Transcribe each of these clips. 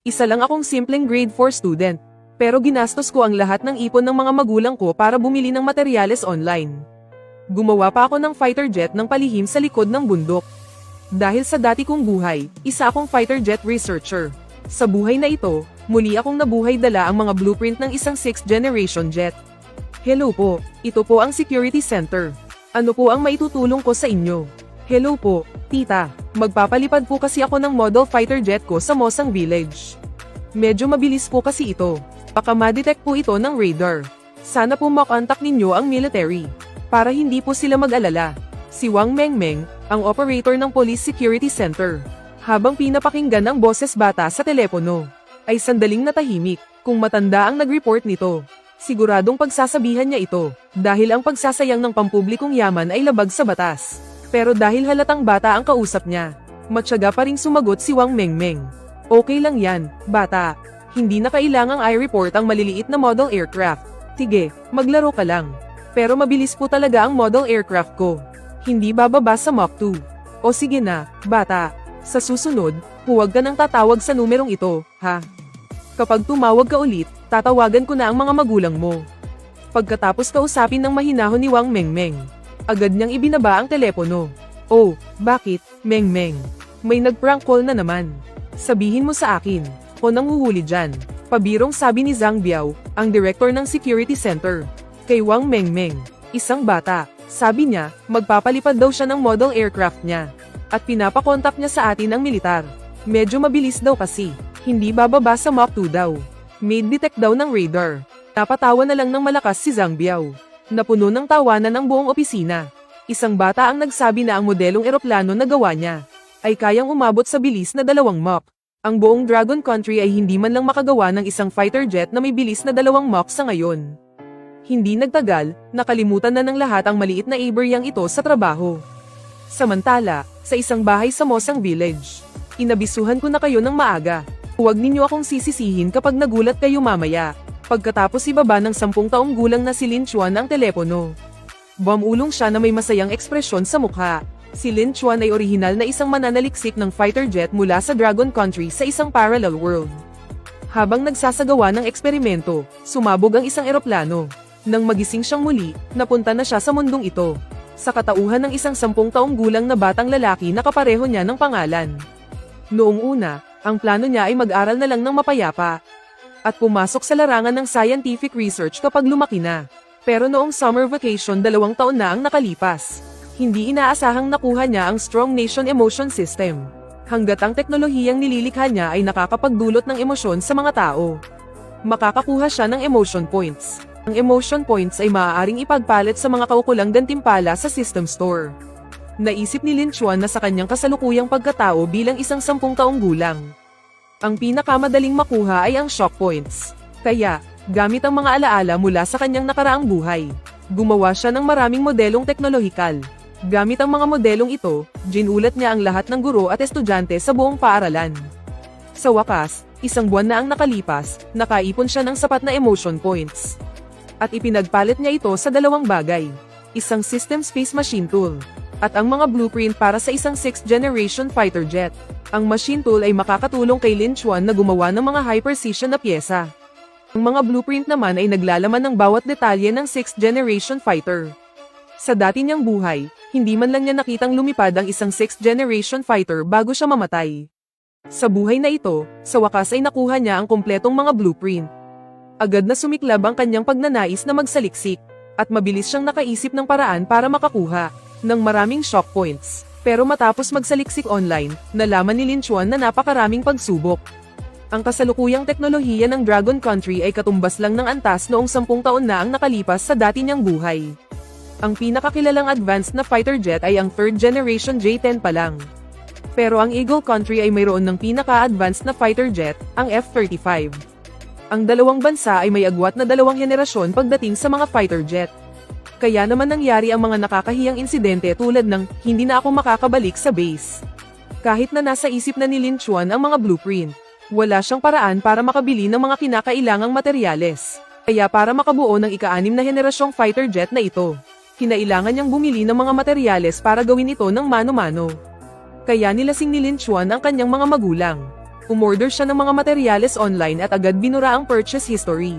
Isa lang akong simpleng grade 4 student. Pero ginastos ko ang lahat ng ipon ng mga magulang ko para bumili ng materyales online. Gumawa pa ako ng fighter jet ng palihim sa likod ng bundok. Dahil sa dati kong buhay, isa akong fighter jet researcher. Sa buhay na ito, muli akong nabuhay dala ang mga blueprint ng isang 6th generation jet. Hello po, ito po ang security center. Ano po ang maitutulong ko sa inyo? Hello po, tita. Magpapalipad po kasi ako ng model fighter jet ko sa Mosang Village. Medyo mabilis po kasi ito. Baka ma-detect po ito ng radar. Sana po makontak ninyo ang military. Para hindi po sila mag-alala. Si Wang Mengmeng, ang operator ng Police Security Center. Habang pinapakinggan ang boses bata sa telepono, ay sandaling natahimik. Kung matanda ang nag-report nito, siguradong pagsasabihan niya ito. Dahil ang pagsasayang ng pampublikong yaman ay labag sa batas. Pero dahil halatang bata ang kausap niya, matyaga pa ring sumagot si Wang Mengmeng. Okay lang yan, bata. Hindi na kailangang i-report ang maliliit na model aircraft. Sige, maglaro ka lang. Pero mabilis po talaga ang model aircraft ko. Hindi bababa sa Mach 2. O sige na, bata. Sa susunod, huwag ka nang tatawag sa numerong ito, ha? Kapag tumawag ka ulit, tatawagan ko na ang mga magulang mo. Pagkatapos kausapin ng mahinahon ni Wang Mengmeng, agad niyang ibinaba ang telepono. Oh, bakit, Mengmeng? May nag-prank call na naman. Sabihin mo sa akin. O nanguhuli dyan. Pabirong sabi ni Zhang Biao, ang director ng security center. Kay Wang Mengmeng, isang bata. Sabi niya, magpapalipad daw siya ng model aircraft niya. At pinapakontak niya sa atin ang militar. Medyo mabilis daw kasi. Hindi bababa sa Mach 2 daw. May detect daw ng radar. Napatawa na lang ng malakas si Zhang Biao. Napuno ng tawanan ang buong opisina. Isang bata ang nagsabi na ang modelong eroplano na gawa niya ay kayang umabot sa bilis na 2 Mach. Ang buong Dragon Country ay hindi man lang makagawa ng isang fighter jet na may bilis na 2 Mach sa ngayon. Hindi nagtagal, nakalimutan na ng lahat ang maliit na abiryang ito sa trabaho. Samantala, sa isang bahay sa Mosang Village, inabisuhan ko na kayo ng maaga. Huwag ninyo akong sisisihin kapag nagulat kayo mamaya. Pagkatapos ibaba ng 10 taong gulang na si Lin Chuan ang telepono. Bumulong siya na may masayang ekspresyon sa mukha. Si Lin Chuan ay orihinal na isang mananaliksik ng fighter jet mula sa Dragon Country sa isang parallel world. Habang nagsasagawa ng eksperimento, sumabog ang isang eroplano. Nang magising siyang muli, napunta na siya sa mundong ito. Sa katauhan ng isang 10 taong gulang na batang lalaki na kapareho niya ng pangalan. Noong una, ang plano niya ay mag-aral na lang ng mapayapa. At pumasok sa larangan ng scientific research kapag lumaki na. Pero noong summer vacation 2 taon na ang nakalipas. Hindi inaasahang nakuha niya ang Strong Nation Emotion System. Hanggat ang teknolohiyang nililikha niya ay nakakapagdulot ng emosyon sa mga tao. Makakakuha siya ng emotion points. Ang emotion points ay maaaring ipagpalit sa mga kaukulang gantimpala sa system store. Naisip ni Lin Chuan na sa kanyang kasalukuyang pagkatao bilang isang 10 taong gulang. Ang pinakamadaling makuha ay ang shock points. Kaya, gamit ang mga alaala mula sa kanyang nakaraang buhay, gumawa siya ng maraming modelong teknolohikal. Gamit ang mga modelong ito, ginulat niya ang lahat ng guro at estudyante sa buong paaralan. Sa wakas, 1 buwan na ang nakalipas, nakaipon siya ng sapat na emotion points. At ipinagpalit niya ito sa 2 bagay. Isang system space machine tool. At ang mga blueprint para sa isang 6th generation fighter jet. Ang machine tool ay makakatulong kay Lin Chuan na gumawa ng mga high precision na pyesa. Ang mga blueprint naman ay naglalaman ng bawat detalye ng 6th generation fighter. Sa dati niyang buhay, hindi man lang niya nakitang lumipad ang isang 6th generation fighter bago siya mamatay. Sa buhay na ito, sa wakas ay nakuha niya ang kumpletong mga blueprint. Agad na sumiklab ang kanyang pagnanais na magsaliksik, at mabilis siyang nakaisip ng paraan para makakuha ng maraming shock points. Pero matapos magsaliksik online, nalaman ni Lin Chuan na napakaraming pagsubok. Ang kasalukuyang teknolohiya ng Dragon Country ay katumbas lang ng antas noong 10 taon na ang nakalipas sa dati niyang buhay. Ang pinakakilalang advanced na fighter jet ay ang 3rd generation J-10 pa lang. Pero ang Eagle Country ay mayroon ng pinaka-advanced na fighter jet, ang F-35. Ang dalawang bansa ay may agwat na 2 henerasyon pagdating sa mga fighter jet. Kaya naman nangyari ang mga nakakahiyang insidente tulad ng, hindi na ako makakabalik sa base. Kahit na nasa isip na ni Lin Chuan ang mga blueprint, wala siyang paraan para makabili ng mga kinakailangang materyales. Kaya para makabuo ng ika-6 na henerasyong fighter jet na ito, kinailangan niyang bumili ng mga materyales para gawin ito ng mano-mano. Kaya nilasing ni Lin Chuan ang kanyang mga magulang. Umorder siya ng mga materyales online at agad binura ang purchase history.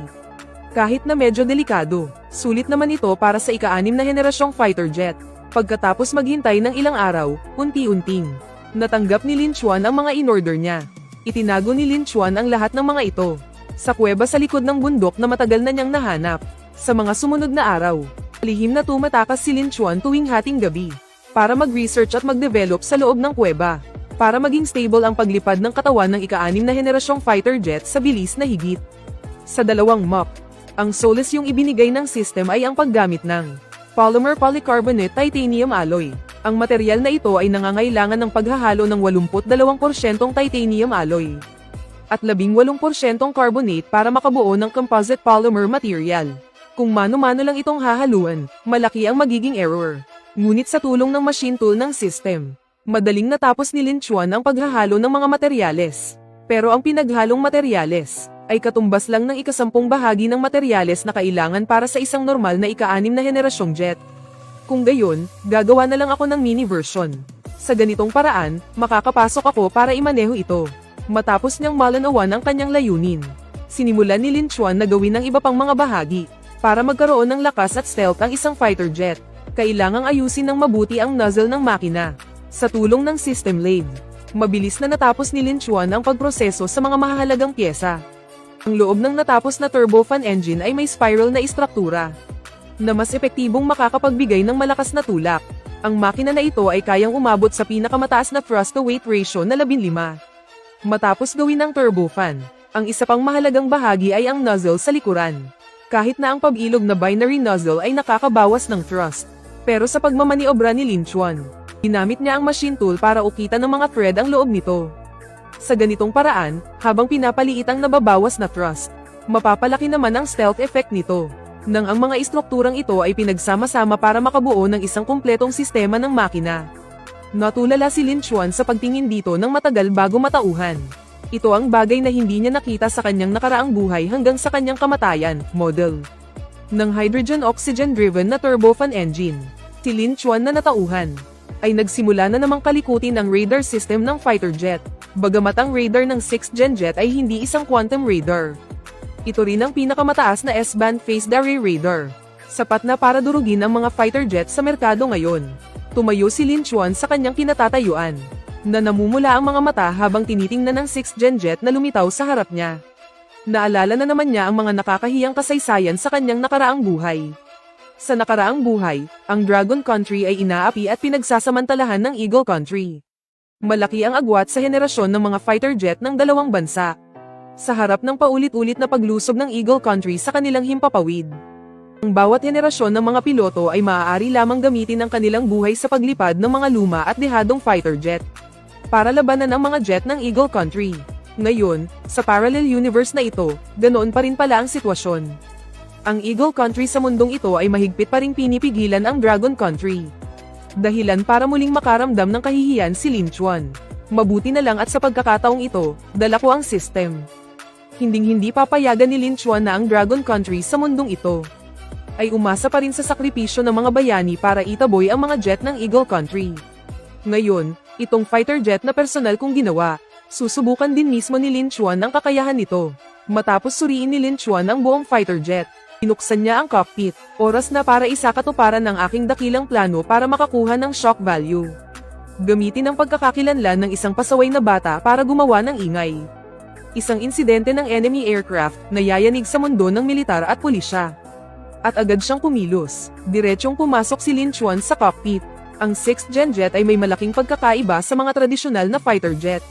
Kahit na medyo delikado, sulit naman ito para sa ika-6 na henerasyong fighter jet. Pagkatapos maghintay ng ilang araw, unti-unting natanggap ni Lin Chuan ang mga in-order niya. Itinago ni Lin Chuan ang lahat ng mga ito sa kuweba sa likod ng bundok na matagal na niyang nahanap. Sa mga sumunod na araw, lihim na tumatakas si Lin Chuan tuwing hating gabi para mag-research at mag-develop sa loob ng kuweba para maging stable ang paglipad ng katawan ng ika-6 na henerasyong fighter jet sa bilis na higit sa 2 Mach. Ang solace yung ibinigay ng system ay ang paggamit ng polymer polycarbonate titanium alloy. Ang material na ito ay nangangailangan ng paghahalo ng 82% titanium alloy at 18% carbonate para makabuo ng composite polymer material. Kung mano-mano lang itong hahaluan, malaki ang magiging error. Ngunit sa tulong ng machine tool ng system, madaling natapos ni Lin Chuan ang paghahalo ng mga materyales. Pero ang pinaghalong materyales ay katumbas lang ng ika-10 bahagi ng materyales na kailangan para sa isang normal na ika-6 na henerasyong jet. Kung gayon, gagawa na lang ako ng mini version. Sa ganitong paraan, makakapasok ako para imaneho ito. Matapos niyang malanawan ang kanyang layunin, sinimulan ni Lin Chuan na gawin ang iba pang mga bahagi para magkaroon ng lakas at stealth ang isang fighter jet. Kailangang ayusin ng mabuti ang nozzle ng makina. Sa tulong ng system lathe, mabilis na natapos ni Lin Chuan ang pagproseso sa mga mahahalagang pyesa. Ang loob ng natapos na turbofan engine ay may spiral na istruktura na mas epektibong makakapagbigay ng malakas na tulak. Ang makina na ito ay kayang umabot sa pinakamataas na thrust-to-weight ratio na 15. Matapos gawin ang turbofan, ang isa pang mahalagang bahagi ay ang nozzle sa likuran. Kahit na ang pabilog na binary nozzle ay nakakabawas ng thrust, pero sa pagmamaniobra ni Lin Chuan, ginamit niya ang machine tool para ukitan ng mga thread ang loob nito. Sa ganitong paraan, habang pinapaliit ang nababawas na thrust, mapapalaki naman ang stealth effect nito, nang ang mga istrukturang ito ay pinagsama-sama para makabuo ng isang kumpletong sistema ng makina. Natulala si Lin Chuan sa pagtingin dito ng matagal bago matauhan. Ito ang bagay na hindi niya nakita sa kanyang nakaraang buhay hanggang sa kanyang kamatayan, model ng hydrogen-oxygen-driven na turbofan engine. Si Lin Chuan na natauhan ay nagsimula na namang kalikutin ang radar system ng fighter jet. Bagamat ang radar ng 6th Gen jet ay hindi isang quantum radar, ito rin ang pinakamataas na S-band phased array radar, sapat na para durugin ang mga fighter jet sa merkado ngayon. Tumayo si Lin Chuan sa kanyang kinatatayuan, na namumula ang mga mata habang tinitingnan ng 6th Gen jet na lumitaw sa harap niya. Naalala na naman niya ang mga nakakahiyang kasaysayan sa kanyang nakaraang buhay. Sa nakaraang buhay, ang Dragon Country ay inaapi at pinagsasamantalahan ng Eagle Country. Malaki ang agwat sa henerasyon ng mga fighter jet ng dalawang bansa. Sa harap ng paulit-ulit na paglusob ng Eagle Country sa kanilang himpapawid, ang bawat henerasyon ng mga piloto ay maaari lamang gamitin ang kanilang buhay sa paglipad ng mga luma at dehadong fighter jet para labanan ang mga jet ng Eagle Country. Ngayon, sa parallel universe na ito, ganoon pa rin pala ang sitwasyon. Ang Eagle Country sa mundong ito ay mahigpit pa ring pinipigilan ang Dragon Country. Dahilan para muling makaramdam ng kahihiyan si Lin Chuan. Mabuti na lang at sa pagkakataong ito, dala ko ang system. Hinding-hindi papayagan ni Lin Chuan na ang Dragon Country sa mundong ito ay umasa pa rin sa sakripisyo ng mga bayani para itaboy ang mga jet ng Eagle Country. Ngayon, itong fighter jet na personal kong ginawa, susubukan din mismo ni Lin Chuan ang kakayahan nito. Matapos suriin ni Lin Chuan ang buong fighter jet, binuksan niya ang cockpit. Oras na para isakatuparan ng aking dakilang plano para makakuha ng shock value. Gamitin ang pagkakakilanlan ng isang pasaway na bata para gumawa ng ingay. Isang insidente ng enemy aircraft na yayanig sa mundo ng militar at pulisya. At agad siyang kumilos. Diretsyong pumasok si Lin Chuan sa cockpit. Ang 6th Gen jet ay may malaking pagkakaiba sa mga tradisyonal na fighter jet.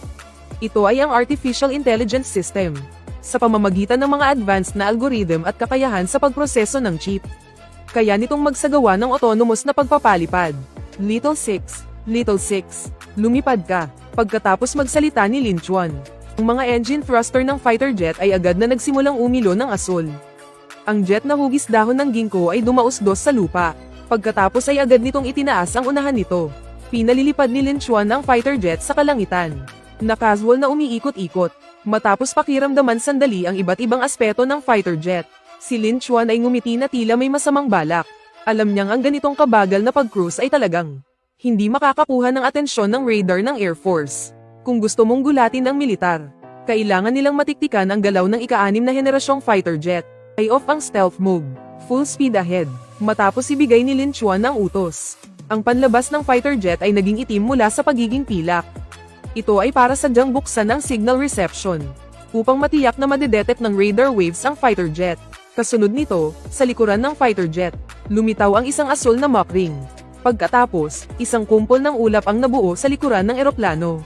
Ito ay ang Artificial Intelligence System, sa pamamagitan ng mga advanced na algorithm at kakayahan sa pagproseso ng chip. Kaya nitong magsagawa ng autonomous na pagpapalipad. Little 6, lumipad ka. Pagkatapos magsalita ni Lin Chuan, ang mga engine thruster ng fighter jet ay agad na nagsimulang umilo ng asul. Ang jet na hugis dahon ng ginkgo ay dumausdos sa lupa. Pagkatapos ay agad nitong itinaas ang unahan nito. Pinalilipad ni Lin Chuan ang fighter jet sa kalangitan, na casual na umiikot-ikot. Matapos pakiramdaman sandali ang iba't ibang aspeto ng fighter jet, si Lin Chuan ay ngumiti na tila may masamang balak. Alam niyang ang ganitong kabagal na pag-cruise ay talagang hindi makakakuha ng atensyon ng radar ng Air Force. Kung gusto mong gulatin ang militar, Kailangan nilang matiktikan ang galaw ng ika-6 na henerasyong fighter jet. Ay off ang stealth mode. Full speed ahead. Matapos ibigay ni Lin Chuan ang utos. Ang panlabas ng fighter jet ay naging itim mula sa pagiging pilak. Ito ay para sadyang buksan ang signal reception. Upang matiyak na madedetect ng radar waves ang fighter jet. Kasunod nito, sa likuran ng fighter jet, lumitaw ang isang asul na Mach ring. Pagkatapos, isang kumpol ng ulap ang nabuo sa likuran ng eroplano.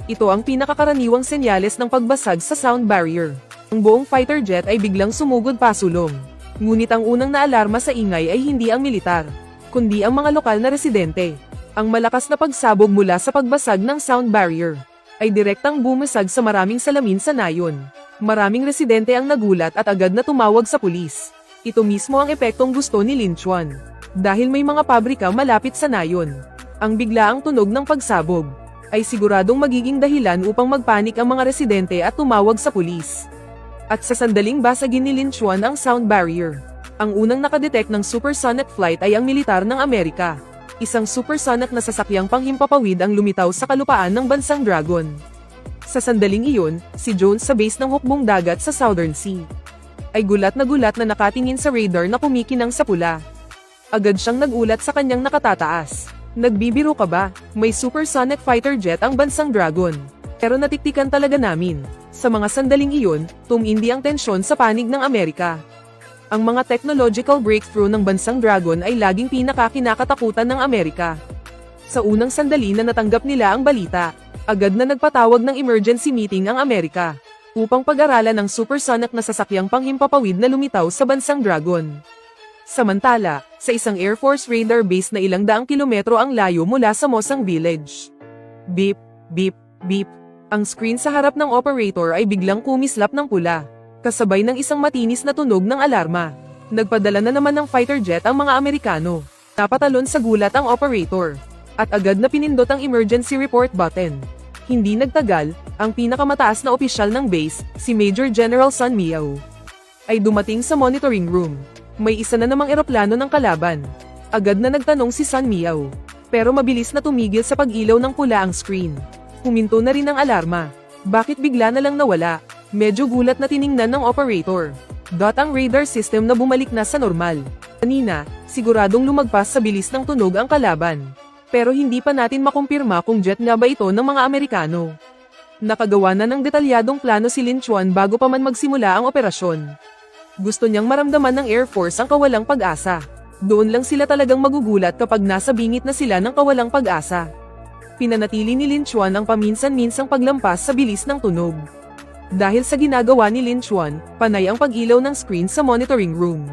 Ito ang pinakakaraniwang senyales ng pagbasag sa sound barrier. Ang buong fighter jet ay biglang sumugod pasulong. Ngunit ang unang naalarma sa ingay ay hindi ang militar, kundi ang mga lokal na residente. Ang malakas na pagsabog mula sa pagbasag ng sound barrier ay direktang bumasag sa maraming salamin sa nayon. Maraming residente ang nagulat at agad na tumawag sa pulis. Ito mismo ang epektong gusto ni Lin Chuan. Dahil may mga pabrika malapit sa nayon, ang biglaang tunog ng pagsabog ay siguradong magiging dahilan upang magpanik ang mga residente at tumawag sa pulis. At sa sandaling basagin ni Lin Chuan ang sound barrier. Ang unang nakadetect ng supersonic flight ay ang militar ng Amerika. Isang supersonic na sasakyang panghimpapawid ang lumitaw sa kalupaan ng bansang Dragon. Sa sandaling iyon, si Jones sa base ng hukbong dagat sa Southern Sea ay gulat na nakatingin sa radar na kumikinang sa pula. Agad siyang nagulat sa kanyang nakatataas. Nagbibiro ka ba? May supersonic fighter jet ang bansang Dragon. Pero natiktikan talaga namin. Sa mga sandaling iyon, tumindi ang tensyon sa panig ng Amerika. Ang mga technological breakthrough ng bansang Dragon ay laging pinakakinakatakutan ng Amerika. Sa unang sandali na natanggap nila ang balita, agad na nagpatawag ng emergency meeting ang Amerika upang pag-aralan ang supersonic na sasakyang panghimpapawid na lumitaw sa bansang Dragon. Samantala, sa isang Air Force radar base na ilang daang kilometro ang layo mula sa Mosang Village. Beep, beep, beep. Ang screen sa harap ng operator ay biglang kumislap ng pula, kasabay ng isang matinis na tunog ng alarma. Nagpadala na naman ng fighter jet ang mga Amerikano. Napatalon sa gulat ang operator, at agad na pinindot ang emergency report button. Hindi nagtagal, ang pinakamataas na opisyal ng base, si Major General Sun Miao, ay dumating sa monitoring room. May isa na namang eroplano ng kalaban. Agad na nagtanong si Sun Miao, pero mabilis na tumigil sa pag-ilaw ng pula ang screen. Huminto na rin ang alarma. Bakit bigla na lang nawala? Medyo gulat na tiningnan ng operator. Ang radar system na bumalik na sa normal. Kanina, siguradong lumagpas sa bilis ng tunog ang kalaban. Pero hindi pa natin makumpirma kung jet nga ba ito ng mga Amerikano. Nakagawa na ng detalyadong plano si Lin Chuan bago pa man magsimula ang operasyon. Gusto niyang maramdaman ng Air Force ang kawalang pag-asa. Doon lang sila talagang magugulat kapag nasa bingit na sila ng kawalang pag-asa. Pinanatili ni Lin Chuan ang paminsan-minsang paglampas sa bilis ng tunog. Dahil sa ginagawa ni Lin Chuan, panay ang pag-ilaw ng screen sa monitoring room.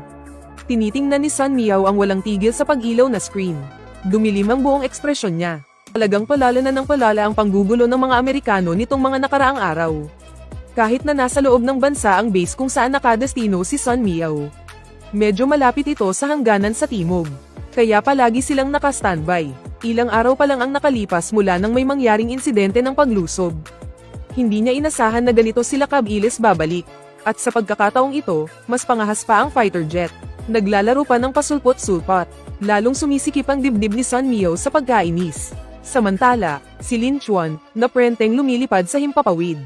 Tinitingnan ni Sun Miao ang walang tigil sa pag-ilaw na screen. Dumilim ang buong ekspresyon niya. Talagang palala na ng palala ang panggugulo ng mga Amerikano nitong mga nakaraang araw. Kahit na nasa loob ng bansa ang base kung saan nakadestino si Sun Miao. Medyo malapit ito sa hangganan sa timog. Kaya palagi silang naka-standby. Ilang araw pa lang ang nakalipas mula nang may mangyaring insidente ng paglusob. Hindi niya inasahan na ganito sila kabilis babalik. At sa pagkakataong ito, mas pangahas pa ang fighter jet. Naglalaro pa ng pasulpot-sulpot. Lalong sumisikip ang dibdib ni Sun Miao sa pagkainis. Samantala, si Lin Chuan, na prenteng lumilipad sa himpapawid,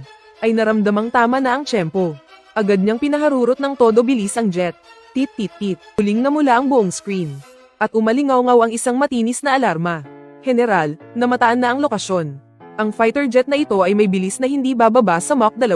ay naramdamang tama na ang tiyempo. Agad niyang pinaharurot ng todo bilis ang jet. Tit-tit-tit. Huling na mula ang buong screen. At umalingaw-ngaw ang isang matinis na alarma. General, namataan na ang lokasyon. Ang fighter jet na ito ay may bilis na hindi bababa sa Mach 2.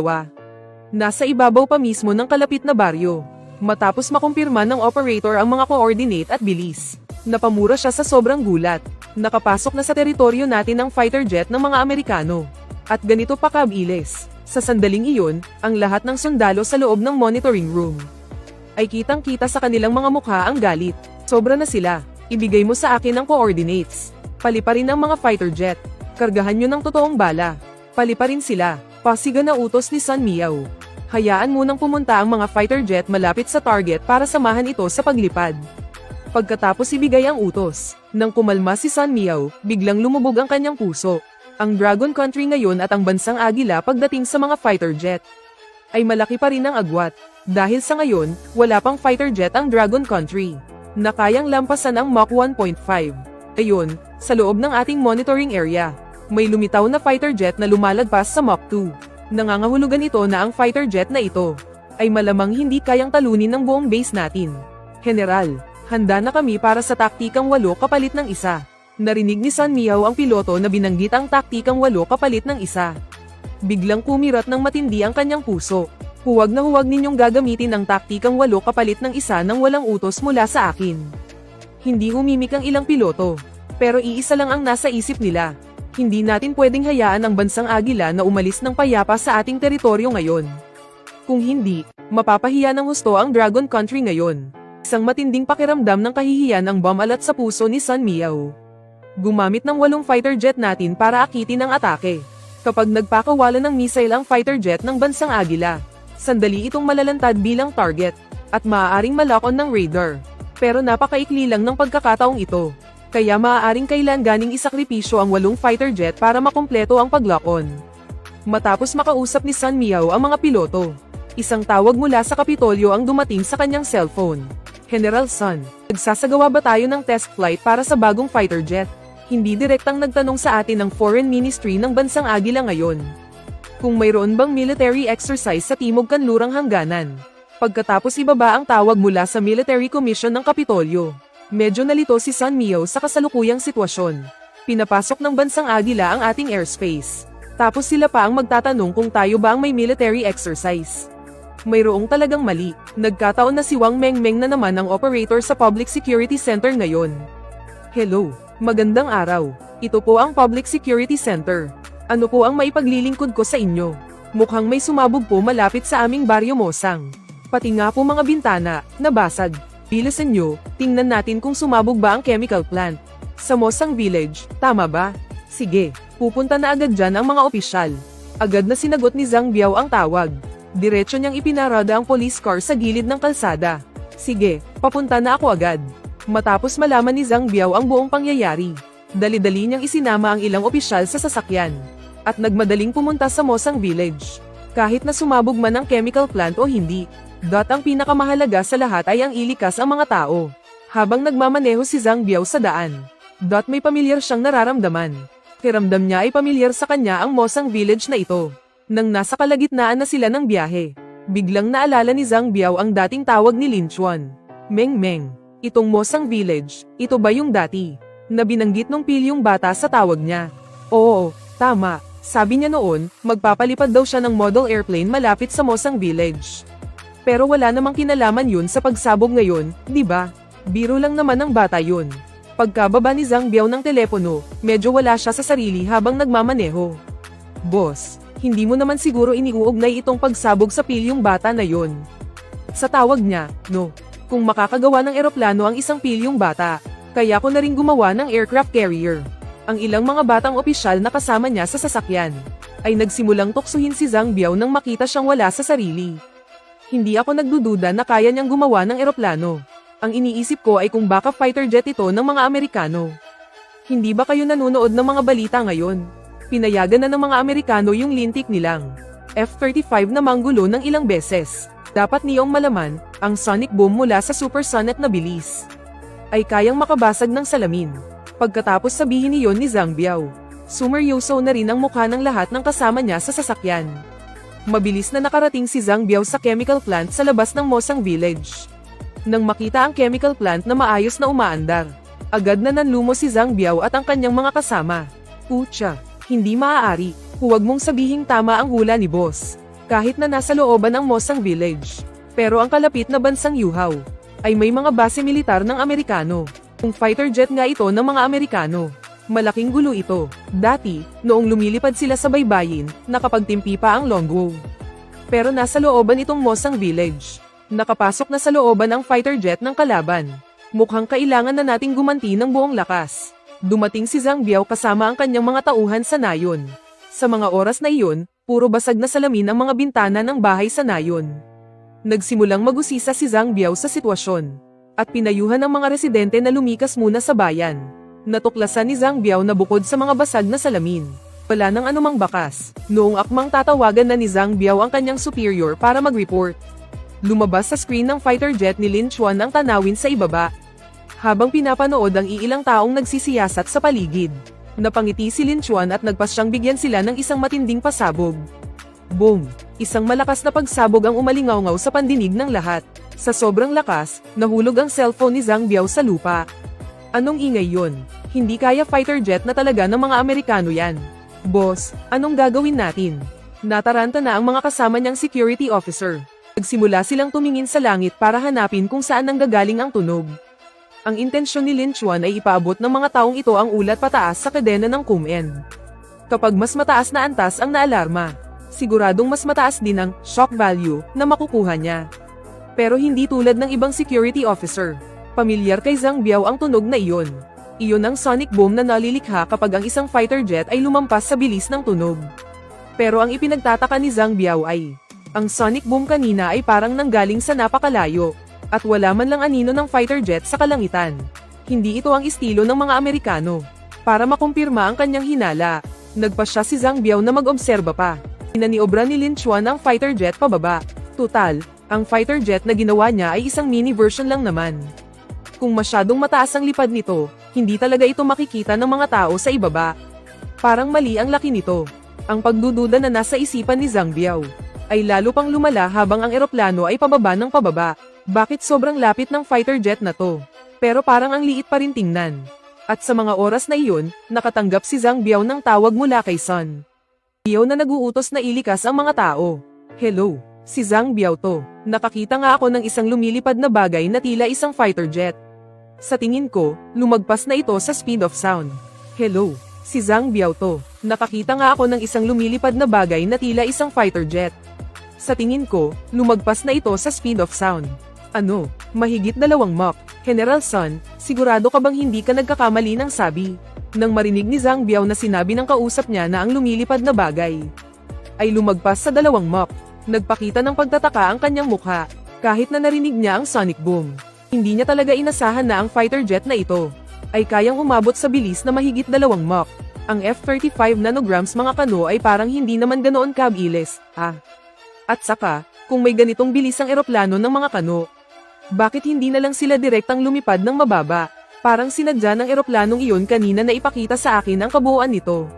Nasa ibabaw pa mismo ng kalapit na baryo. Matapos makumpirma ng operator ang mga coordinate at bilis, napamura siya sa sobrang gulat. Nakapasok na sa teritoryo natin ang fighter jet ng mga Amerikano. At ganito pa kabilis. Sa sandaling iyon, ang lahat ng sundalo sa loob ng monitoring room ay kitang-kita sa kanilang mga mukha ang galit. Sobra na sila. Ibigay mo sa akin ang coordinates. Paliparin ang mga fighter jet. Kargahan nyo ng totoong bala. Paliparin sila. Pasiga na utos ni Sun Miao. Hayaan munang pumunta ang mga fighter jet malapit sa target para samahan ito sa paglipad. Pagkatapos ibigay ang utos, nang kumalma si Sun Miao, biglang lumubog ang kanyang puso. Ang Dragon Country ngayon at ang bansang Agila pagdating sa mga fighter jet ay malaki pa rin ang agwat. Dahil sa ngayon, wala pang fighter jet ang Dragon Country na kayang lampasan ang Mach 1.5. Ayon, sa loob ng ating monitoring area, may lumitaw na fighter jet na lumalagpas sa Mach 2. Nangangahulugan ito na ang fighter jet na ito ay malamang hindi kayang talunin ng buong base natin. General, handa na kami para sa taktikang 8 kapalit ng 1. Narinig ni Sun Miao ang piloto na binanggit ang taktikang 8 kapalit ng 1. Biglang kumirat ng matindi ang kanyang puso. Huwag na huwag ninyong gagamitin ang taktikang 8 kapalit ng 1 nang walang utos mula sa akin. Hindi humimik ang ilang piloto. Pero iisa lang ang nasa isip nila. Hindi natin pwedeng hayaan ang bansang Agila na umalis ng payapa sa ating teritoryo ngayon. Kung hindi, mapapahiya ng husto ang Dragon Country ngayon. Isang matinding pakiramdam ng kahihiyan ang bumalat sa puso ni Sun Miao. Gumamit ng 8 fighter jet natin para akitin ang atake. Kapag nagpakawalan ng missile ang fighter jet ng bansang Agila, sandali itong malalantad bilang target, at maaaring malakon ng radar. Pero napakaikli lang ng pagkakataong ito. Kaya maaaring kailanganing isakripisyo ang 8 fighter jet para makumpleto ang paglakon. Matapos makausap ni Sun Miao ang mga piloto, isang tawag mula sa Kapitolyo ang dumating sa kanyang cellphone. General Sun, nagsasagawa ba tayo ng test flight para sa bagong fighter jet? Hindi direktang nagtanong sa atin ng Foreign Ministry ng bansang Agila ngayon. Kung mayroon bang military exercise sa Timog Kanlurang Hangganan. Pagkatapos ibaba ang tawag mula sa Military Commission ng Kapitolyo. Medyo nalito si Sun Miao sa kasalukuyang sitwasyon. Pinapasok ng bansang Agila ang ating airspace. Tapos sila pa ang magtatanong kung tayo ba ang may military exercise. Mayroong talagang mali. Nagkataon na si Wang Mengmeng na naman ang operator sa Public Security Center ngayon. Hello, magandang araw. Ito po ang Public Security Center. Ano po ang maipaglilingkod ko sa inyo? Mukhang may sumabog po malapit sa aming baryo Mosang. Pati nga po mga bintana, nabasag. Bilisan nyo, tingnan natin kung sumabog ba ang chemical plant. Sa Mosang Village, tama ba? Sige, pupunta na agad dyan ang mga opisyal. Agad na sinagot ni Zhang Biao ang tawag. Diretso niyang ipinarada ang police car sa gilid ng kalsada. Sige, papunta na ako agad. Matapos malaman ni Zhang Biao ang buong pangyayari, dali-dali niyang isinama ang ilang opisyal sa sasakyan. At nagmadaling pumunta sa Mosang Village. Kahit na sumabog man ang chemical plant o hindi, ang pinakamahalaga sa lahat ay ang ilikas ang mga tao. Habang nagmamaneho si Zhang Biao sa daan, may pamilyar siyang nararamdaman. Kiramdam niya ay pamilyar sa kanya ang Mosang Village na ito. Nang nasa kalagitnaan na sila ng biyahe, biglang naalala ni Zhang Biao ang dating tawag ni Lin Chuan. Meng, itong Mosang Village, ito ba yung dati na binanggit nung pilyong bata sa tawag niya? Oo, tama. Sabi niya noon, magpapalipad daw siya ng model airplane malapit sa Mosang Village. Pero wala namang kinalaman yun sa pagsabog ngayon, di ba? Biro lang naman ng bata yun. Pagkababa ni Zhang Biao ng telepono, medyo wala siya sa sarili habang nagmamaneho. Boss, hindi mo naman siguro iniuugnay itong pagsabog sa pilyong bata na yon. Sa tawag niya, no. Kung makakagawa ng eroplano ang isang pilyong bata, kaya ko na rin gumawa ng aircraft carrier. Ang ilang mga batang opisyal na kasama niya sa sasakyan, ay nagsimulang tuksuhin si Zhang Biao nang makita siyang wala sa sarili. Hindi ako nagdududa na kaya niyang gumawa ng eroplano. Ang iniisip ko ay kung baka fighter jet ito ng mga Amerikano. Hindi ba kayo nanonood ng mga balita ngayon? Pinayagan na ng mga Amerikano yung lintik nilang F-35 na manggulo ng ilang beses. Dapat niyong malaman, ang sonic boom mula sa supersonic na bilis ay kayang makabasag ng salamin. Pagkatapos sabihin niyon ni Zhang Biao, sumeryoso na rin ang mukha ng lahat ng kasama niya sa sasakyan. Mabilis na nakarating si Zhang Biao sa chemical plant sa labas ng Mosang Village. Nang makita ang chemical plant na maayos na umaandar, agad na nanlumo si Zhang Biao at ang kanyang mga kasama. Pucha! Hindi maaari, huwag mong sabihing tama ang hula ni boss. Kahit na nasa looban ng Mosang Village. Pero ang kalapit na bansang Yuhao, ay may mga base militar ng Amerikano. Kung fighter jet nga ito ng mga Amerikano. Malaking gulo ito. Dati, noong lumilipad sila sa baybayin, nakapagtimpi pa ang Longguo. Pero nasa looban itong Mosang Village. Nakapasok na sa looban ang fighter jet ng kalaban. Mukhang kailangan na nating gumanti ng buong lakas. Dumating si Zhang Biao kasama ang kanyang mga tauhan sa nayon. Sa mga oras na iyon, puro basag na salamin ang mga bintana ng bahay sa nayon. Nagsimulang magusisa si Zhang Biao sa sitwasyon, at pinayuhan ang mga residente na lumikas muna sa bayan. Natuklasan ni Zhang Biao na bukod sa mga basag na salamin, wala nang anumang bakas. Noong akmang tatawagan na ni Zhang Biao ang kanyang superior para mag-report, lumabas sa screen ng fighter jet ni Lin Chuan ang tanawin sa ibaba. Habang pinapanood ang iilang taong nagsisiyasat sa paligid, napangiti si Lin Chuan at nagpasyang bigyan sila ng isang matinding pasabog. Boom! Isang malakas na pagsabog ang umalingaw-ngaw sa pandinig ng lahat. Sa sobrang lakas, nahulog ang cellphone ni Zhang Biao sa lupa. Anong ingay yon? Hindi kaya fighter jet na talaga ng mga Amerikano yan. Boss, anong gagawin natin? Nataranta na ang mga kasama niyang security officer. Nagsimula silang tumingin sa langit para hanapin kung saan nanggagaling ang tunog. Ang intensyon ni Lin Chuan ay ipaabot ng mga taong ito ang ulat pataas sa kadena ng Kum'en. Kapag mas mataas na antas ang naalarma, siguradong mas mataas din ang shock value na makukuha niya. Pero hindi tulad ng ibang security officer. Pamilyar kay Zhang Biao ang tunog na iyon. Iyon ang sonic boom na nalilikha kapag ang isang fighter jet ay lumampas sa bilis ng tunog. Pero ang ipinagtataka ni Zhang Biao ay, ang sonic boom kanina ay parang nanggaling sa napakalayo, at wala man lang anino ng fighter jet sa kalangitan. Hindi ito ang estilo ng mga Amerikano. Para makumpirma ang kanyang hinala, nagpasya si Zhang Biao na mag-obserba pa. Inaniobra ni Lin Chuan ang fighter jet pababa. Tutal, ang fighter jet na ginawa niya ay isang mini version lang naman. Kung masyadong mataas ang lipad nito, hindi talaga ito makikita ng mga tao sa ibaba. Parang mali ang laki nito. Ang pagdududa na nasa isipan ni Zhang Biao ay lalo pang lumala habang ang eroplano ay pababa ng pababa. Bakit sobrang lapit ng fighter jet na to? Pero parang ang liit pa rin tingnan. At sa mga oras na iyon, nakatanggap si Zhang Biao ng tawag mula kay Sun Biao na naguutos na ilikas ang mga tao. Hello, si Zhang Biao to. Nakakita nga ako ng isang lumilipad na bagay na tila isang fighter jet. Sa tingin ko, lumagpas na ito sa speed of sound. Hello, si Zhang Biao to. Nakakita nga ako ng isang lumilipad na bagay na tila isang fighter jet. Sa tingin ko, lumagpas na ito sa speed of sound. Ano, mahigit 2 Mach. General Sun, sigurado ka bang hindi ka nagkakamali ng sabi? Nang marinig ni Zhang Biao na sinabi ng kausap niya na ang lumilipad na bagay ay lumagpas sa 2 Mach, nagpakita ng pagtataka ang kanyang mukha, kahit na narinig niya ang sonic boom. Hindi niya talaga inasahan na ang fighter jet na ito ay kayang umabot sa bilis na mahigit 2 Mach. Ang F-35 nanograms mga kano ay parang hindi naman ganoon kabilis, ha? At saka, kung may ganitong bilis ang eroplano ng mga kano, bakit hindi na lang sila direktang lumipad ng mababa? Parang sinadya ng eroplanong iyon kanina na ipakita sa akin ang kabuuan nito.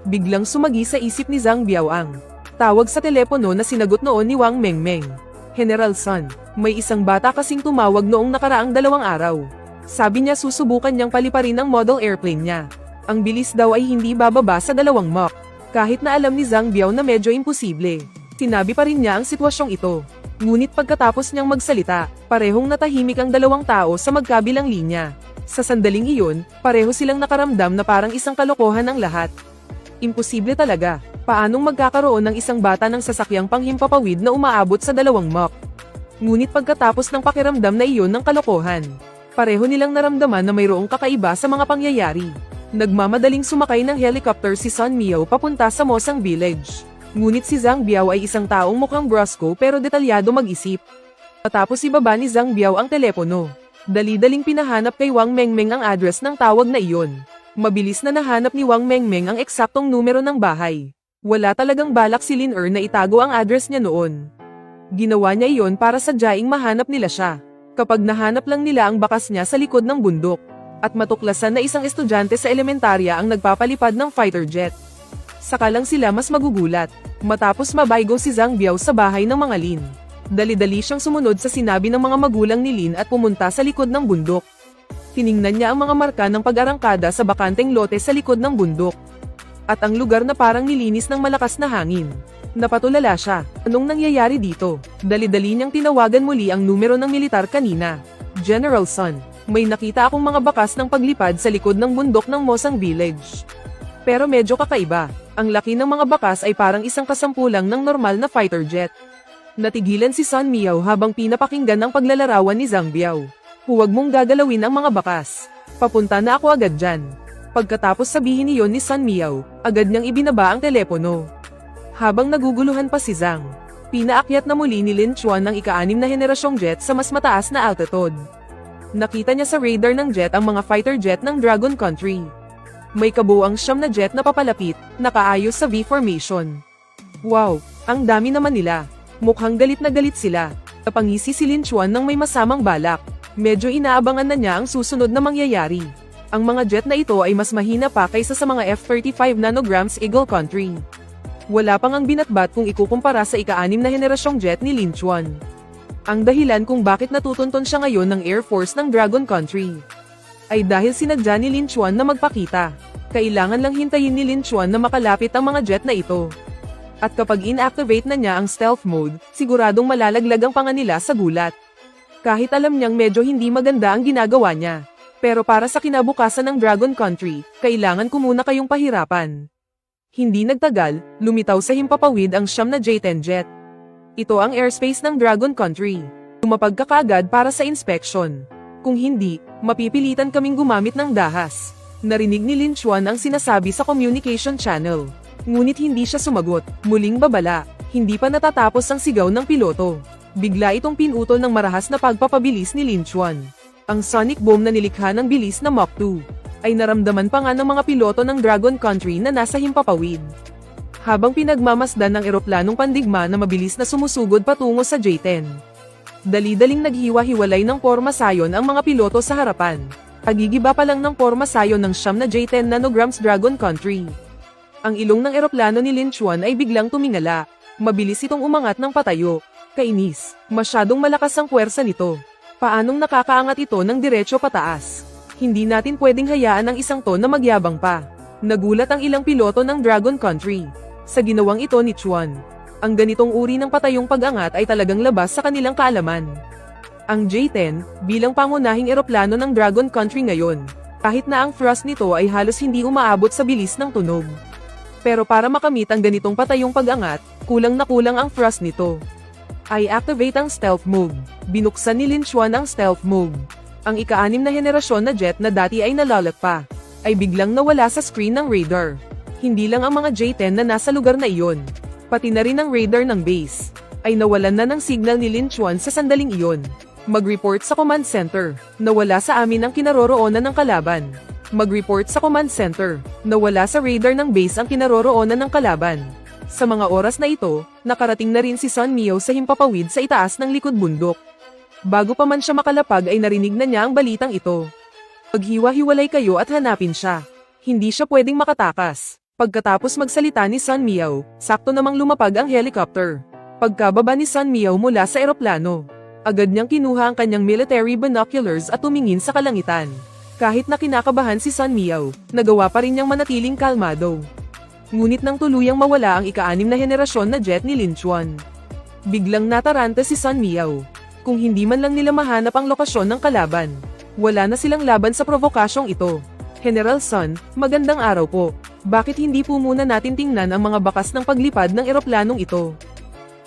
Biglang sumagi sa isip ni Zhang Biao ang tawag sa telepono na sinagot noon ni Wang Mengmeng. General Sun, may isang bata kasing tumawag noong nakaraang 2 araw. Sabi niya susubukan niyang paliparin ang model airplane niya. Ang bilis daw ay hindi bababa sa 2 Mach. Kahit na alam ni Zhang Biao na medyo imposible, sinabi pa rin niya ang sitwasyong ito. Ngunit pagkatapos niyang magsalita, parehong natahimik ang 2 tao sa magkabilang linya. Sa sandaling iyon, pareho silang nakaramdam na parang isang kalokohan ang lahat. Imposible talaga. Paanong magkakaroon ng isang bata ng sasakyang panghimpapawid na umaabot sa 2 Mach? Ngunit pagkatapos ng pakiramdam na iyon ng kalokohan, pareho nilang naramdaman na mayroong kakaiba sa mga pangyayari. Nagmamadaling sumakay ng helicopter si Sun Biao papunta sa Mosang Village. Ngunit si Zhang Biao ay isang taong mukhang brusco pero detalyado mag-isip. Matapos ibaba ni Zhang Biao ang telepono, dali-daling pinahanap kay Wang Mengmeng ang address ng tawag na iyon. Mabilis na nahanap ni Wang Mengmeng ang eksaktong numero ng bahay. Wala talagang balak si Lin Er na itago ang address niya noon. Ginawa niya iyon para sadyaing mahanap nila siya. Kapag nahanap lang nila ang bakas niya sa likod ng bundok, at matuklasan na isang estudyante sa elementarya ang nagpapalipad ng fighter jet. Saka lang sila mas magugulat, matapos mabaygo si Zhang Biao sa bahay ng mga Lin. Dali-dali siyang sumunod sa sinabi ng mga magulang ni Lin at pumunta sa likod ng bundok. Tiningnan niya ang mga marka ng pag-arangkada sa bakanteng lote sa likod ng bundok. At ang lugar na parang nilinis ng malakas na hangin. Napatulala siya. Anong nangyayari dito? Dali-dali niyang tinawagan muli ang numero ng militar kanina. General Sun, may nakita akong mga bakas ng paglipad sa likod ng bundok ng Mosang Village. Pero medyo kakaiba. Ang laki ng mga bakas ay parang isang kasampulang ng normal na fighter jet. Natigilan si Sun Biao habang pinapakinggan ang paglalarawan ni Zhang Biao. Huwag mong gagalawin ang mga bakas. Papunta na ako agad dyan. Pagkatapos sabihin niyon ni Sun Biao, agad niyang ibinaba ang telepono. Habang naguguluhan pa si Zhang, pinaakyat na muli ni Lin Chuan ang ika-6 na henerasyong jet sa mas mataas na altitude. Nakita niya sa radar ng jet ang mga fighter jet ng Dragon Country. May kabuuang 9 na jet na papalapit, nakaayos sa V-formation. Wow, ang dami naman nila. Mukhang galit na galit sila. Napangisi si Lin Chuan ng may masamang balak. Medyo inaabangan na niya ang susunod na mangyayari. Ang mga jet na ito ay mas mahina pa kaysa sa mga F-35 nanograms Eagle Country. Wala pang ang binatbat kung ikukumpara sa ika-6 na henerasyong jet ni Lin Chuan. Ang dahilan kung bakit natutunton siya ngayon ng Air Force ng Dragon Country ay dahil sinadya ni Lin Chuan na magpakita. Kailangan lang hintayin ni Lin Chuan na makalapit ang mga jet na ito. At kapag inactivate na niya ang stealth mode, siguradong malalaglag ang panga nila sa gulat. Kahit alam niyang medyo hindi maganda ang ginagawa niya. Pero para sa kinabukasan ng Dragon Country, kailangan ko muna kayong pahirapan. Hindi nagtagal, lumitaw sa himpapawid ang siyam na J-10 jet. Ito ang airspace ng Dragon Country. Lumapag ka kaagad para sa inspection. Kung hindi, mapipilitan kaming gumamit ng dahas. Narinig ni Lin Chuan ang sinasabi sa communication channel. Ngunit hindi siya sumagot. Muling babala. Hindi pa natatapos ang sigaw ng piloto. Bigla itong pinutol ng marahas na pagpapabilis ni Lin Chuan. Ang sonic boom na nilikha ng bilis na Mach 2 ay naramdaman pa nga ng mga piloto ng Dragon Country na nasa himpapawid. Habang pinagmamasdan ng eroplanong pandigma na mabilis na sumusugod patungo sa J-10. Dali-daling naghiwa-hiwalay ng porma sayon ang mga piloto sa harapan. Pagigiba pa lang ng porma sayon ng siyam na J-10 nanograms Dragon Country. Ang ilong ng eroplano ni Lin Chuan ay biglang tumingala. Mabilis itong umangat ng patayo. Kainis, masyadong malakas ang puwersa nito. Paanong nakakaangat ito ng diretso pataas? Hindi natin pwedeng hayaan ang isang to na magyabang pa. Nagulat ang ilang piloto ng Dragon Country sa ginawang ito ni Chuan. Ang ganitong uri ng patayong pag-angat ay talagang labas sa kanilang kaalaman. Ang J-10, bilang pangunahing eroplano ng Dragon Country ngayon, kahit na ang thrust nito ay halos hindi umaabot sa bilis ng tunog. Pero para makamit ang ganitong patayong pag-angat, kulang na kulang ang thrust nito. Ay activate ang stealth mode. Binuksan ni Lin Chuan ang stealth mode. Ang ika-6 na henerasyon na jet na dati ay nalalak pa, ay biglang nawala sa screen ng radar. Hindi lang ang mga J-10 na nasa lugar na iyon, pati na rin ang radar ng base, ay nawalan na ng signal ni Lin Chuan sa sandaling iyon. Mag-report sa command center, nawala sa amin ang kinaroroonan ng kalaban. Mag-report sa command center, nawala sa radar ng base ang kinaroroonan ng kalaban. Sa mga oras na ito, nakarating na rin si Sun Miao sa himpapawid sa itaas ng likod bundok. Bago pa man siya makalapag ay narinig na niya ang balitang ito. Maghiwa-hiwalay kayo at hanapin siya. Hindi siya pwedeng makatakas. Pagkatapos magsalita ni Sun Miao, sakto namang lumapag ang helicopter. Pagkababa ni Sun Miao mula sa eroplano, agad niyang kinuha ang kanyang military binoculars at tumingin sa kalangitan. Kahit na kinakabahan si Sun Miao, nagawa pa rin niyang manatiling kalmado. Ngunit nang tuluyang mawala ang ika-6 na henerasyon na jet ni Lin Chuan, biglang nataranta si Sun Miao. Kung hindi man lang nila mahanap ang lokasyon ng kalaban, wala na silang laban sa provokasyong ito. General Sun, magandang araw po. Bakit hindi po muna natin tingnan ang mga bakas ng paglipad ng eroplanong ito?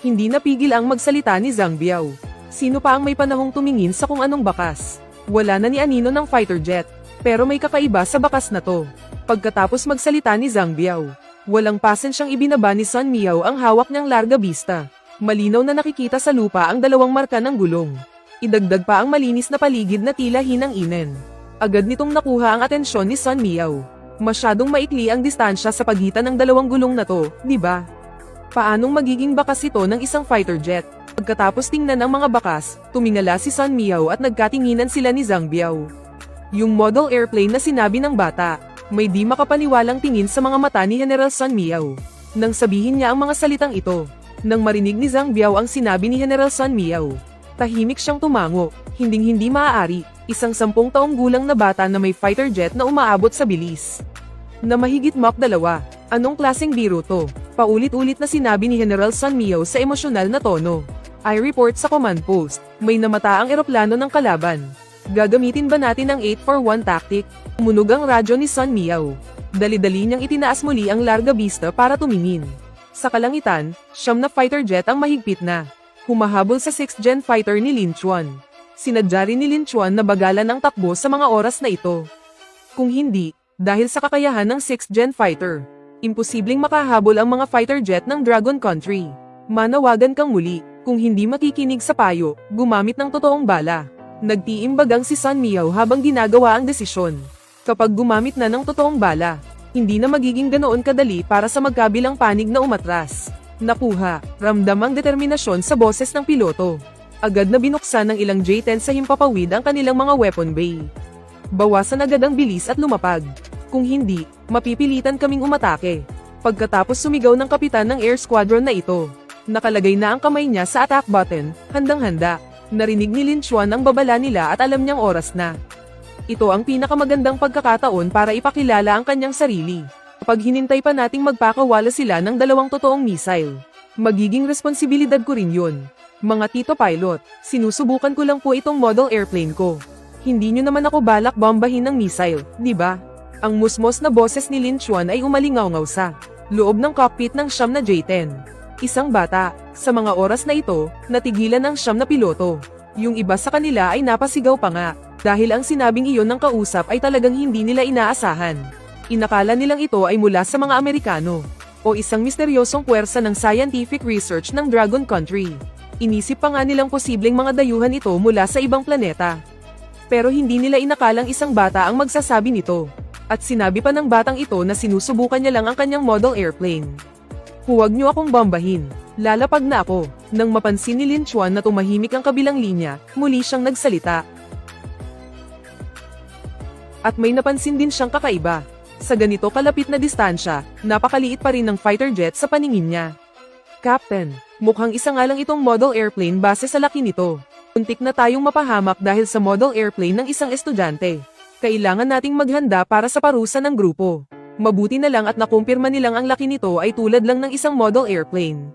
Hindi napigil ang magsalita ni Zhang Biao. Sino pa ang may panahong tumingin sa kung anong bakas? Wala na ni anino ng fighter jet. Pero may kakaiba sa bakas na to. Pagkatapos magsalita ni Zhang Biao, walang pasensyang ibinaba ni Sun Miao ang hawak niyang larga vista. Malinaw na nakikita sa lupa ang dalawang marka ng gulong. Idagdag pa ang malinis na paligid na tila hinang-inen. Agad nitong nakuha ang atensyon ni Sun Miao. Masyadong maikli ang distansya sa pagitan ng dalawang gulong na to, di ba? Paanong magiging bakas ito ng isang fighter jet? Pagkatapos tingnan ang mga bakas, tumingala si Sun Miao at nagkatinginan sila ni Zhang Biao. Yung model airplane na sinabi ng bata, may di makapaniwalang tingin sa mga mata ni General Sun Miao. Nang sabihin niya ang mga salitang ito, nang marinig ni Zhang Biao ang sinabi ni General Sun Miao, tahimik siyang tumango, hinding-hindi maaari, isang 10 taong gulang na bata na may fighter jet na umaabot sa bilis na mahigit Mach 2. Anong klaseng biro to? Paulit-ulit na sinabi ni General Sun Miao sa emosyonal na tono. I report sa command post, may namata ang eroplano ng kalaban. Gagamitin ba natin ang 8-for-1 tactic? Umunog ang radyo ni Sun Miao. Dali-dali niyang itinaas muli ang larga vista para tumingin. Sa kalangitan, 9 na fighter jet ang mahigpit na humahabol sa 6th gen fighter ni Lin Chuan. Sinadya rin ni Lin Chuan na bagalan ang takbo sa mga oras na ito. Kung hindi, dahil sa kakayahan ng 6th gen fighter, imposibleng makahabol ang mga fighter jet ng Dragon Country. Manawagan kang muli, kung hindi makikinig sa payo, gumamit ng totoong bala. Nagtiimbagang si Sun Miao habang ginagawa ang desisyon. Kapag gumamit na ng totoong bala, hindi na magiging ganoon kadali para sa magkabilang panig na umatras. Nakuha, ramdam ang determinasyon sa boses ng piloto. Agad na binuksan ng ilang J-10 sa himpapawid ang kanilang mga weapon bay. Bawasan agad ang bilis at lumapag. Kung hindi, mapipilitan kaming umatake. Pagkatapos sumigaw ng kapitan ng air squadron na ito, nakalagay na ang kamay niya sa attack button, handang-handa. Narinig ni Lin Chuan ang babala nila at alam niyang oras na. Ito ang pinakamagandang pagkakataon para ipakilala ang kanyang sarili. Kapag hinintay pa nating magpakawala sila ng 2 totoong missile, magiging responsibilidad ko rin yun. Mga tito pilot, sinusubukan ko lang po itong model airplane ko. Hindi nyo naman ako balak bombahin ng missile, di ba? Ang musmos na boses ni Lin Chuan ay umalingaw-ngaw sa loob ng cockpit ng siyam na J-10. Isang bata, sa mga oras na ito, natigilan ng siyam na piloto. Yung iba sa kanila ay napasigaw pa nga, dahil ang sinabing iyon ng kausap ay talagang hindi nila inaasahan. Inakala nilang ito ay mula sa mga Amerikano, o isang misteryosong puwersa ng scientific research ng Dragon Country. Inisip pa nga nilang posibleng mga dayuhan ito mula sa ibang planeta. Pero hindi nila inakalang isang bata ang magsasabi nito. At sinabi pa ng batang ito na sinusubukan niya lang ang kanyang model airplane. Huwag niyo akong bombahin. Lalapag na ako. Nang mapansin ni Lin Chuan na tumahimik ang kabilang linya, muli siyang nagsalita. At may napansin din siyang kakaiba. Sa ganito kalapit na distansya, napakaliit pa rin ng fighter jet sa paningin niya. Captain, mukhang isa nga lang itong model airplane base sa laki nito. Untik na tayong mapahamak dahil sa model airplane ng isang estudyante. Kailangan nating maghanda para sa parusa ng grupo. Mabuti na lang at nakumpirma nilang ang laki nito ay tulad lang ng isang model airplane.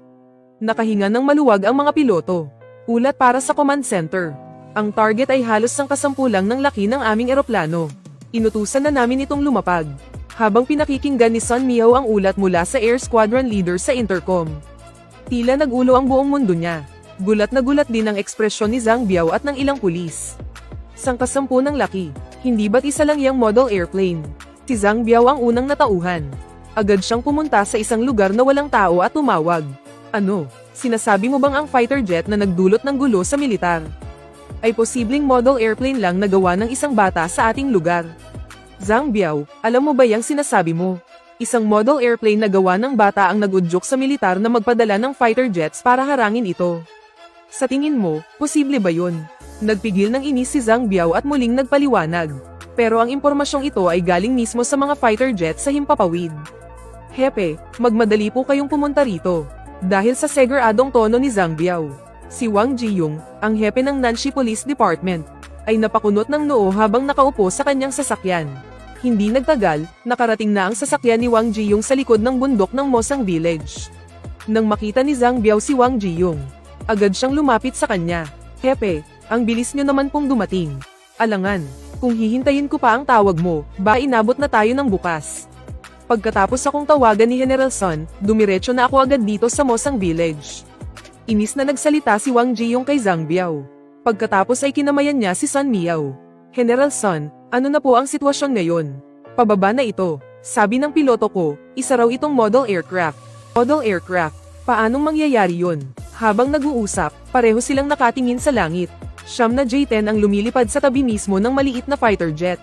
Nakahinga ng maluwag ang mga piloto. Ulat para sa command center. Ang target ay halos sangkasampulang ng laki ng aming eroplano. Inutusan na namin itong lumapag. Habang pinakikinggan ni Sun Miao ang ulat mula sa Air Squadron Leader sa intercom. Tila nagulo ang buong mundo niya. Gulat na gulat din ang ekspresyon ni Zhang Biao at ng ilang pulis. Sangkasampu ng laki. Hindi ba't isa lang yang model airplane? Si Zhang Biao ang unang natauhan. Agad siyang pumunta sa isang lugar na walang tao at tumawag. Ano, sinasabi mo bang ang fighter jet na nagdulot ng gulo sa militar ay posibleng model airplane lang na gawa ng isang bata sa ating lugar? Zhang Biao, alam mo ba yang sinasabi mo? Isang model airplane na gawa ng bata ang nag-udyok sa militar na magpadala ng fighter jets para harangin ito. Sa tingin mo, posible ba yun? Nagpigil ng inis si Zhang Biao at muling nagpaliwanag. Pero ang impormasyong ito ay galing mismo sa mga fighter jets sa himpapawid. Hepe, magmadali po kayong pumunta rito. Dahil sa segeradong tono ni Zhang Biao, si Wang Jiyong, ang hepe ng Nanshi Police Department, ay napakunot ng noo habang nakaupo sa kanyang sasakyan. Hindi nagtagal, nakarating na ang sasakyan ni Wang Jiyong sa likod ng bundok ng Mosang Village. Nang makita ni Zhang Biao si Wang Jiyong, agad siyang lumapit sa kanya. Hepe, ang bilis nyo naman pong dumating. Alangan, kung hihintayin ko pa ang tawag mo, ba inabot na tayo ng bukas. Pagkatapos akong tawagan ni General Sun, dumiretso na ako agad dito sa Mosang Village. Inis na nagsalita si Wang Jiyong kay Zhang Biao. Pagkatapos ay kinamayan niya si Sun Miao. General Sun, ano na po ang sitwasyon ngayon? Pababa na ito. Sabi ng piloto ko, isa raw itong model aircraft. Model aircraft? Paanong mangyayari yun? Habang nag-uusap, pareho silang nakatingin sa langit. Siyam na J-10 ang lumilipad sa tabi mismo ng maliit na fighter jet.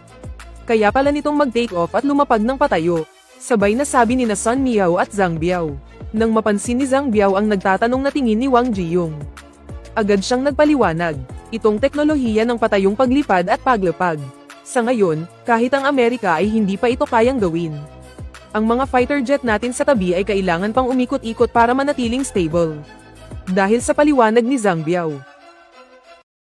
Kaya pala nitong mag-take off at lumapag ng patayo. Sabay na sabi ni na Sun Miao at Zhang Biao. Nang mapansin ni Zhang Biao ang nagtatanong na tingin ni Wang Jiyong, agad siyang nagpaliwanag. Itong teknolohiya ng patayong paglipad at paglapag. Sa ngayon, kahit ang Amerika ay hindi pa ito kayang gawin. Ang mga fighter jet natin sa tabi ay kailangan pang umikot-ikot para manatiling stable. Dahil sa paliwanag ni Zhang Biao,